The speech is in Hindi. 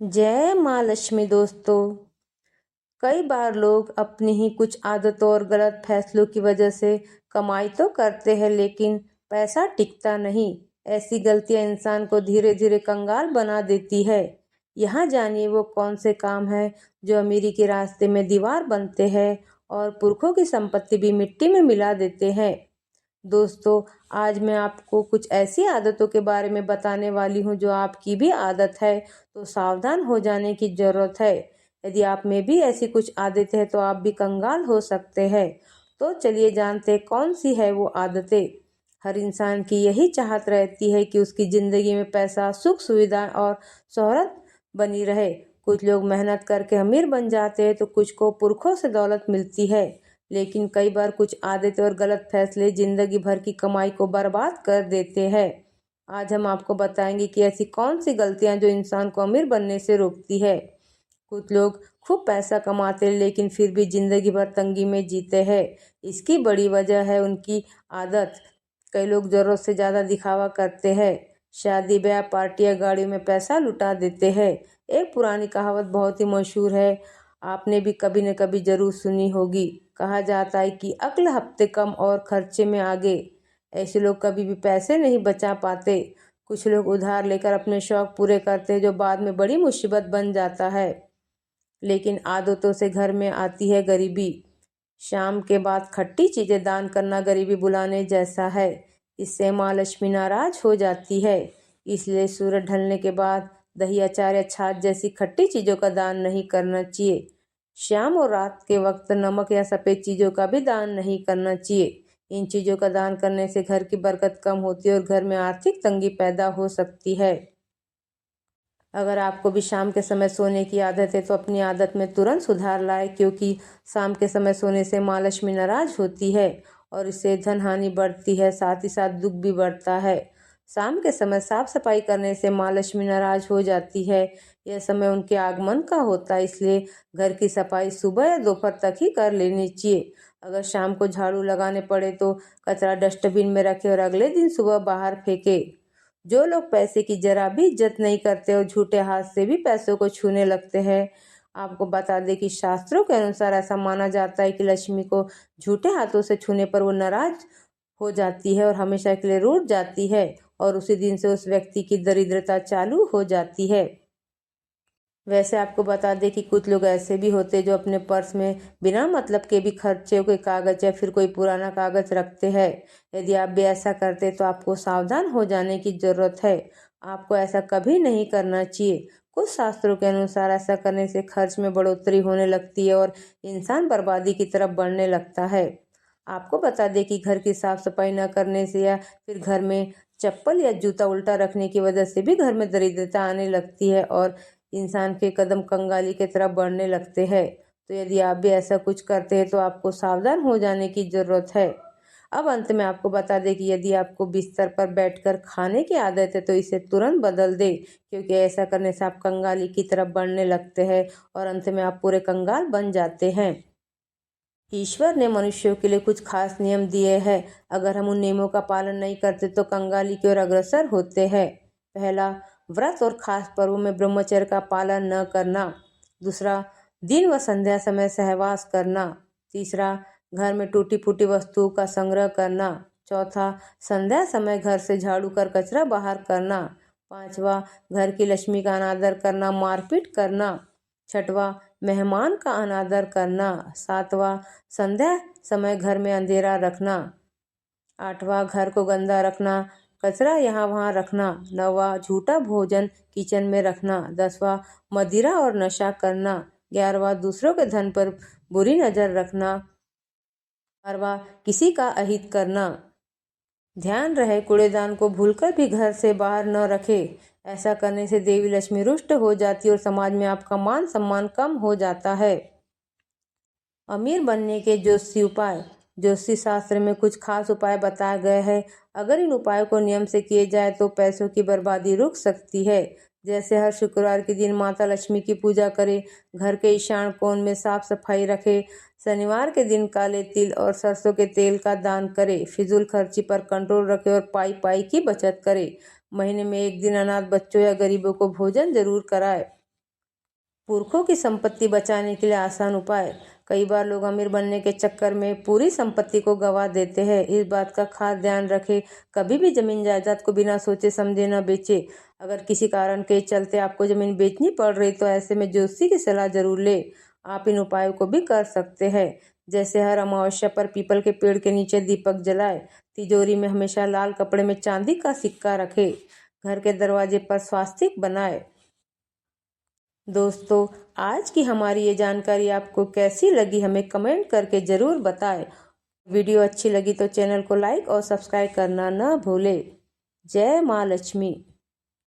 जय माँ लक्ष्मी। दोस्तों, कई बार लोग अपनी ही कुछ आदतों और गलत फैसलों की वजह से कमाई तो करते हैं, लेकिन पैसा टिकता नहीं। ऐसी गलतियां इंसान को धीरे धीरे कंगाल बना देती है। यहाँ जानिए वो कौन से काम है जो अमीरी के रास्ते में दीवार बनते हैं और पुरखों की संपत्ति भी मिट्टी में मिला देते हैं। दोस्तों, आज मैं आपको कुछ ऐसी आदतों के बारे में बताने वाली हूँ जो आपकी भी आदत है, तो सावधान हो जाने की जरूरत है। यदि आप में भी ऐसी कुछ आदतें हैं तो आप भी कंगाल हो सकते हैं। तो चलिए जानते हैं कौन सी है वो आदतें। हर इंसान की यही चाहत रहती है कि उसकी जिंदगी में पैसा, सुख सुविधा और शोहरत बनी रहे। कुछ लोग मेहनत करके अमीर बन जाते हैं तो कुछ को पुरखों से दौलत मिलती है, लेकिन कई बार कुछ आदतें और गलत फैसले जिंदगी भर की कमाई को बर्बाद कर देते हैं। आज हम आपको बताएंगे कि ऐसी कौन सी गलतियां जो इंसान को अमीर बनने से रोकती है। कुछ लोग खूब पैसा कमाते हैं लेकिन फिर भी जिंदगी भर तंगी में जीते हैं। इसकी बड़ी वजह है उनकी आदत। कई लोग जरूरत से ज़्यादा दिखावा करते हैं। शादी ब्याह, पार्टियां, गाड़ियों में पैसा लुटा देते हैं। एक पुरानी कहावत बहुत ही मशहूर है, आपने भी कभी न कभी जरूर सुनी होगी। कहा जाता है कि अक्ल हफ्ते कम और खर्चे में आगे। ऐसे लोग कभी भी पैसे नहीं बचा पाते। कुछ लोग उधार लेकर अपने शौक पूरे करते हैं, जो बाद में बड़ी मुसीबत बन जाता है। लेकिन आदतों से घर में आती है गरीबी। शाम के बाद खट्टी चीजें दान करना गरीबी बुलाने जैसा है। इससे माँ लक्ष्मी नाराज हो जाती है। इसलिए सूरज ढलने के बाद दही, अचार या छाछ जैसी खट्टी चीजों का दान नहीं करना चाहिए। शाम और रात के वक्त नमक या सफेद चीजों का भी दान नहीं करना चाहिए। इन चीजों का दान करने से घर की बरकत कम होती है और घर में आर्थिक तंगी पैदा हो सकती है। अगर आपको भी शाम के समय सोने की आदत है तो अपनी आदत में तुरंत सुधार लाए, क्योंकि शाम के समय सोने से माँ लक्ष्मी नाराज होती है और इससे धन हानि बढ़ती है, साथ ही साथ दुख भी बढ़ता है। शाम के समय साफ सफाई करने से माँ लक्ष्मी नाराज हो जाती है। यह समय उनके आगमन का होता है, इसलिए घर की सफाई सुबह या दोपहर तक ही कर लेनी चाहिए। अगर शाम को झाड़ू लगाने पड़े तो कचरा डस्टबिन में रखे और अगले दिन सुबह बाहर फेंके। जो लोग पैसे की जरा भी इज्जत नहीं करते और झूठे हाथ से भी पैसों को छूने लगते हैं, आपको बता दें कि शास्त्रों के अनुसार ऐसा माना जाता है कि लक्ष्मी को झूठे हाथों से छूने पर वो नाराज हो जाती है और हमेशा के लिए रूठ जाती है, और उसी दिन से उस व्यक्ति की दरिद्रता चालू हो जाती है। वैसे आपको बता दें कि कुछ लोग ऐसे भी होते हैं जो अपने पर्स में बिना मतलब के भी खर्चे के कागज या फिर कोई पुराना कागज रखते हैं। यदि आप भी ऐसा करते तो आपको सावधान हो जाने की जरूरत है। आपको ऐसा कभी नहीं करना चाहिए। कुछ शास्त्रों के अनुसार ऐसा करने से खर्च में बढ़ोतरी होने लगती है और इंसान बर्बादी की तरफ बढ़ने लगता है। आपको बता दें कि घर की साफ सफाई न करने से या फिर घर में चप्पल या जूता उल्टा रखने की वजह से भी घर में दरिद्रता आने लगती है और इंसान के कदम कंगाली की तरफ बढ़ने लगते हैं। तो यदि आप भी ऐसा कुछ करते हैं तो आपको सावधान हो जाने की जरूरत है। अब अंत में आपको बता दें कि यदि आपको बिस्तर पर बैठकर खाने की आदत है तो इसे तुरंत बदल दे, क्योंकि ऐसा करने से आप कंगाली की तरफ बढ़ने लगते हैं और अंत में आप पूरे कंगाल बन जाते हैं। ईश्वर ने मनुष्यों के लिए कुछ खास नियम दिए हैं। अगर हम उन नियमों का पालन नहीं करते तो कंगाली की ओर अग्रसर होते हैं। पहला, व्रत और खास पर्वों में ब्रह्मचर्य का पालन न करना। दूसरा, दिन व संध्या समय सहवास करना। तीसरा, घर में टूटी फूटी वस्तुओं का संग्रह करना। चौथा, संध्या समय घर से झाड़ू कर कचरा बाहर करना। पांचवा, घर की लक्ष्मी का अनादर करना, मारपीट करना। छठवां, मेहमान का अनादर करना। सातवां, संध्या समय घर में अंधेरा रखना। आठवां, घर को गंदा रखना, कचरा यहाँ वहाँ रखना। नौवां, झूठा भोजन किचन में रखना। 10वां, मदिरा और नशा करना। 11वां, दूसरों के धन पर बुरी नजर रखना। 12वां, किसी का अहित करना। ध्यान रहे, कूड़ेदान को भूलकर भी घर से बाहर न रखे। ऐसा करने से देवी लक्ष्मी रुष्ट हो जाती है और समाज में आपका मान सम्मान कम हो जाता है। अमीर बनने के ज्योतिषी उपाय। ज्योतिषी शास्त्र में कुछ खास उपाय बताए गए हैं। अगर इन उपायों को नियम से किए जाए तो पैसों की बर्बादी रुक सकती है। जैसे हर शुक्रवार के दिन माता लक्ष्मी की पूजा करें, घर के ईशान कोण में साफ सफाई रखें, शनिवार के दिन काले तिल और सरसों के तेल का दान करें, फिजूल खर्ची पर कंट्रोल रखें और पाई पाई की बचत करें। महीने में एक दिन अनाथ बच्चों या गरीबों को भोजन जरूर कराएं। पुरखों की संपत्ति बचाने के लिए आसान उपाय। कई बार लोग अमीर बनने के चक्कर में पूरी संपत्ति को गंवा देते हैं। इस बात का खास ध्यान रखें, कभी भी जमीन जायदाद को बिना सोचे समझे न बेचें। अगर किसी कारण के चलते आपको जमीन बेचनी पड़ रही तो ऐसे में ज्योतिषी की सलाह जरूर ले। आप इन उपायों को भी कर सकते हैं, जैसे हर अमावस्या पर पीपल के पेड़ के नीचे दीपक जलाए, तिजोरी में हमेशा लाल कपड़े में चांदी का सिक्का रखे, घर के दरवाजे पर स्वास्तिक बनाए। दोस्तों, आज की हमारी ये जानकारी आपको कैसी लगी हमें कमेंट करके ज़रूर बताएं। वीडियो अच्छी लगी तो चैनल को लाइक और सब्सक्राइब करना न भूलें। जय माँ लक्ष्मी।